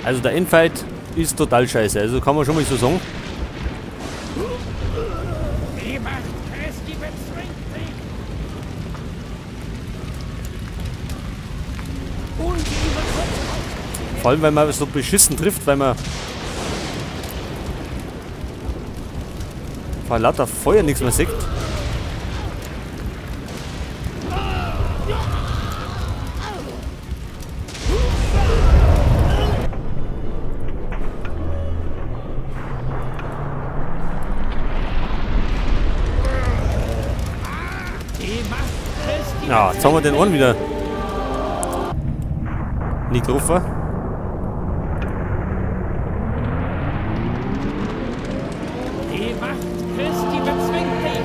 Also der Endfight ist total scheiße, also kann man schon mal so sagen. Vor allem, weil man so beschissen trifft, weil man vor lauter Feuer nichts mehr sieht. Ja, jetzt haben wir den Ohren wieder nicht gerufen. Die Macht Christi bezwingt dich.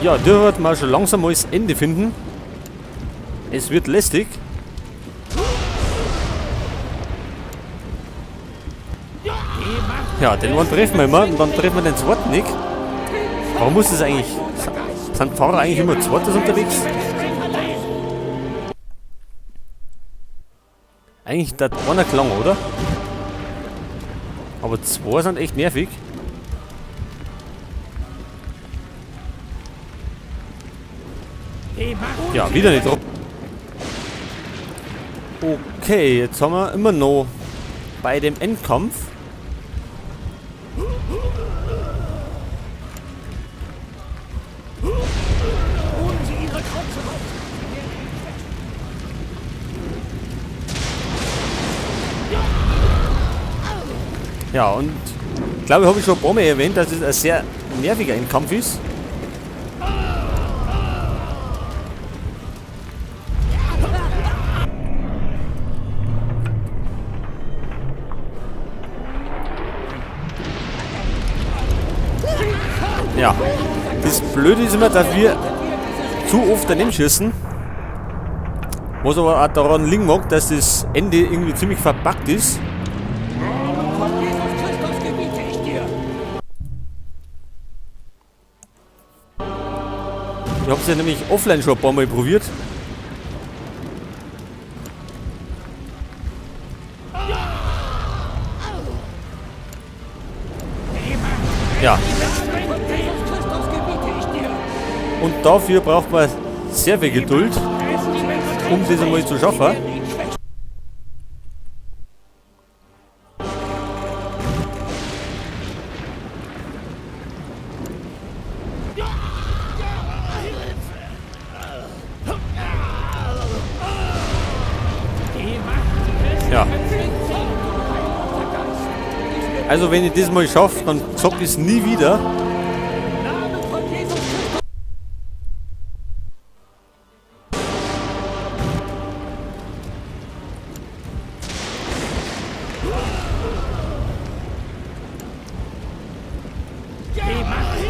Ja, da wird man schon langsam mal das Ende finden. Es wird lästig. Ja, den einen treffen wir immer und dann treffen wir den zweiten nicht. Warum muss das eigentlich... Sind Fahrer eigentlich immer zweites unterwegs? Eigentlich der einer klang, oder? Aber zwei sind echt nervig. Ja, wieder nicht drauf. Okay, jetzt haben wir immer noch bei dem Endkampf. Ja, und ich glaube, habe ich schon ein paar Mal erwähnt, dass es ein sehr nerviger Endkampf ist. Ja, das Blöde ist immer, dass wir zu oft daneben schießen. Was aber auch daran liegen mag, dass das Ende irgendwie ziemlich verpackt ist. Ich habe es ja nämlich offline schon ein paar Mal probiert. Ja. Und dafür braucht man sehr viel Geduld, um das einmal zu schaffen. Ja. Also wenn ich das mal schaffe, dann zock ich es nie wieder.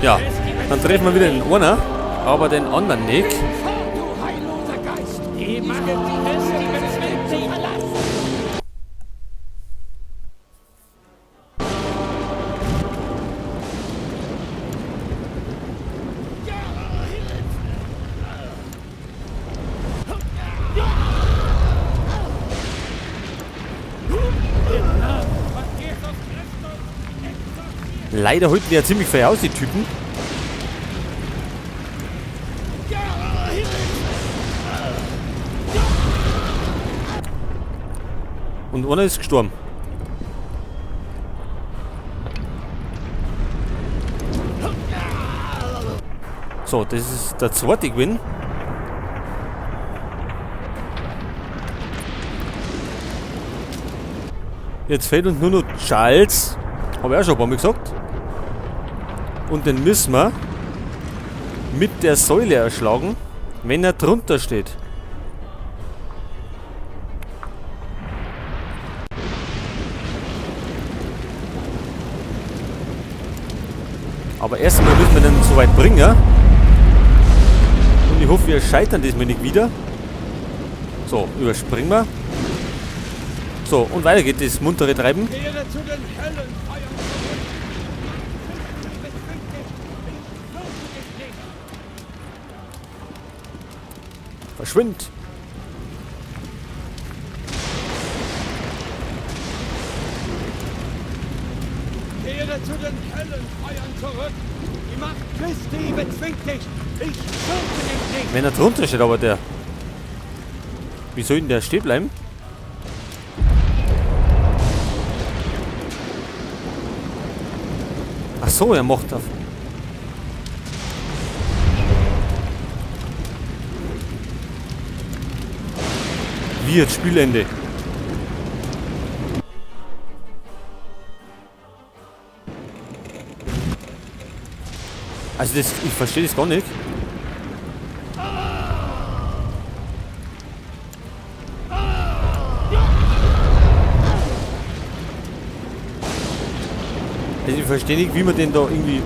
Ja, dann treffen wir wieder den einen, aber den anderen nicht. Leider halten die ja ziemlich viel aus, die Typen. Und einer ist gestorben. So, das ist der zweite Gewinn. Jetzt fehlt uns nur noch Charles. Habe ich auch schon ein paar Mal gesagt. Und den müssen wir mit der Säule erschlagen, wenn er drunter steht. Aber erst einmal müssen wir den so weit bringen. Und ich hoffe, wir scheitern diesmal nicht wieder. So, überspringen wir. So, und weiter geht das muntere Treiben. Verschwind! Kehre zu den Höllenfeuern zurück. Die Macht Christi bezwingt dich. Ich fürchte dich nicht. Wenn er drunter steht, aber der... Wie soll denn der stehen bleiben? Ach so, er macht auf... Wie jetzt Spielende? Also das, ich verstehe das gar nicht. Also ich verstehe nicht, wie man den da irgendwie...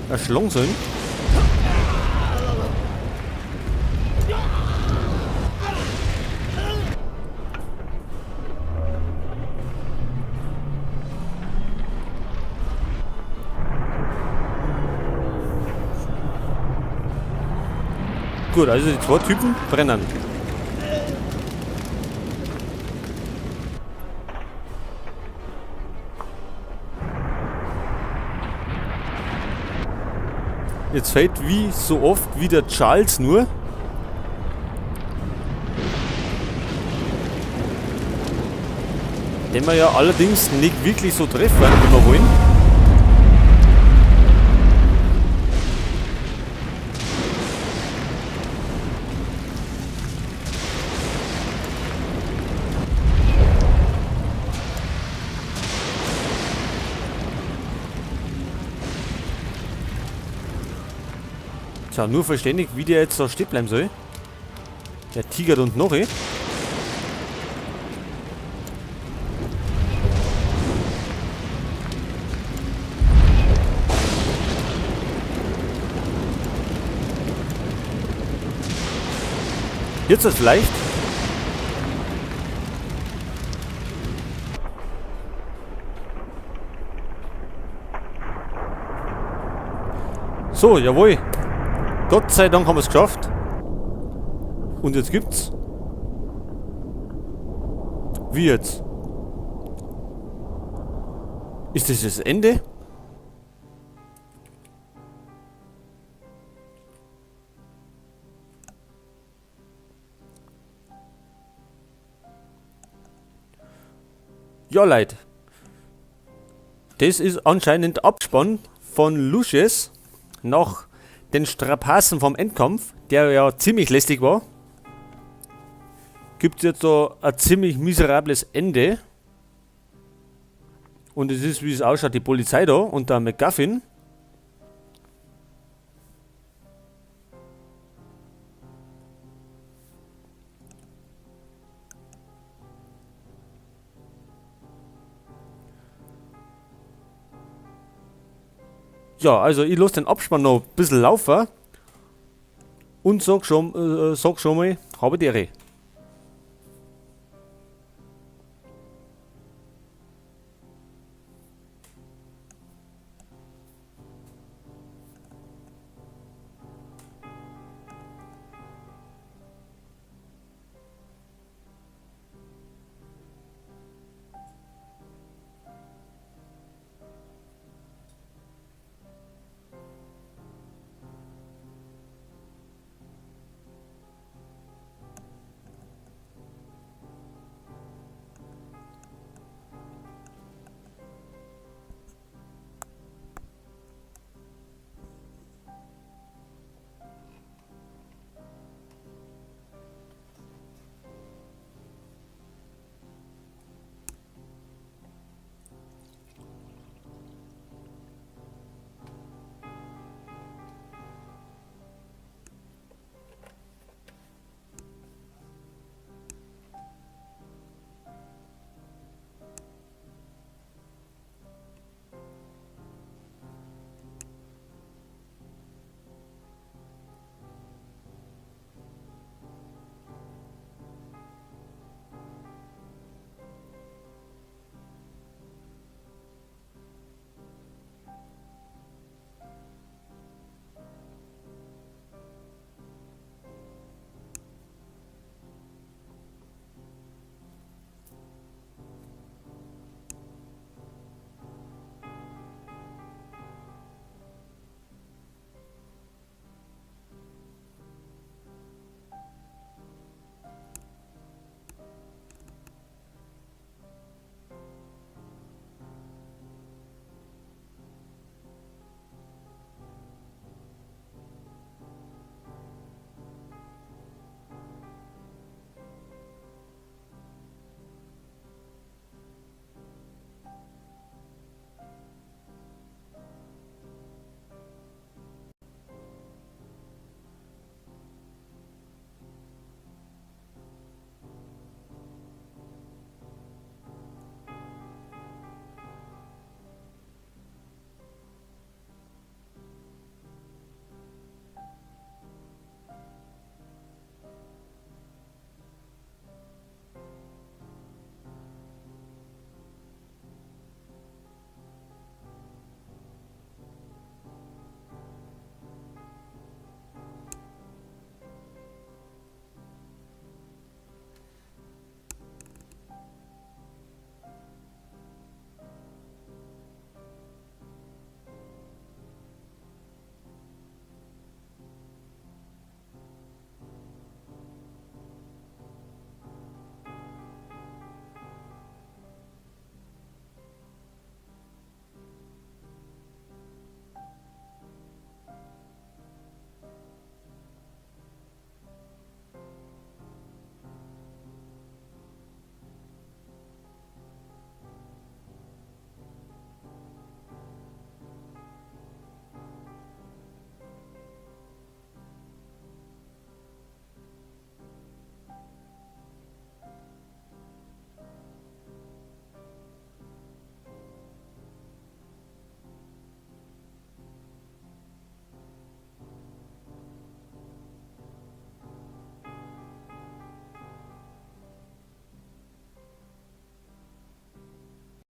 erschlagen sollen. Gut, also die zwei Typen brennen. Jetzt fällt wie so oft wieder Charles nur. Den wir ja allerdings nicht wirklich so treffen, wie wir wollen. Tja, nur verständigt, wie der jetzt da stehen bleiben soll. Der tigert und noch, Jetzt ist es leicht. So, jawohl. Gott sei Dank haben wir es geschafft. Und jetzt gibt's. Wie jetzt? Ist das das Ende? Ja, Leute. Das ist anscheinend Abspann von Lucius nach den Strapazen vom Endkampf, der ja ziemlich lästig war. Gibt es jetzt so ein ziemlich miserables Ende. Und es ist, wie es ausschaut, die Polizei da und der MacGuffin. Ja, also ich lasse den Abspann noch ein bisschen laufen und sag schon mal, habe die Ehre.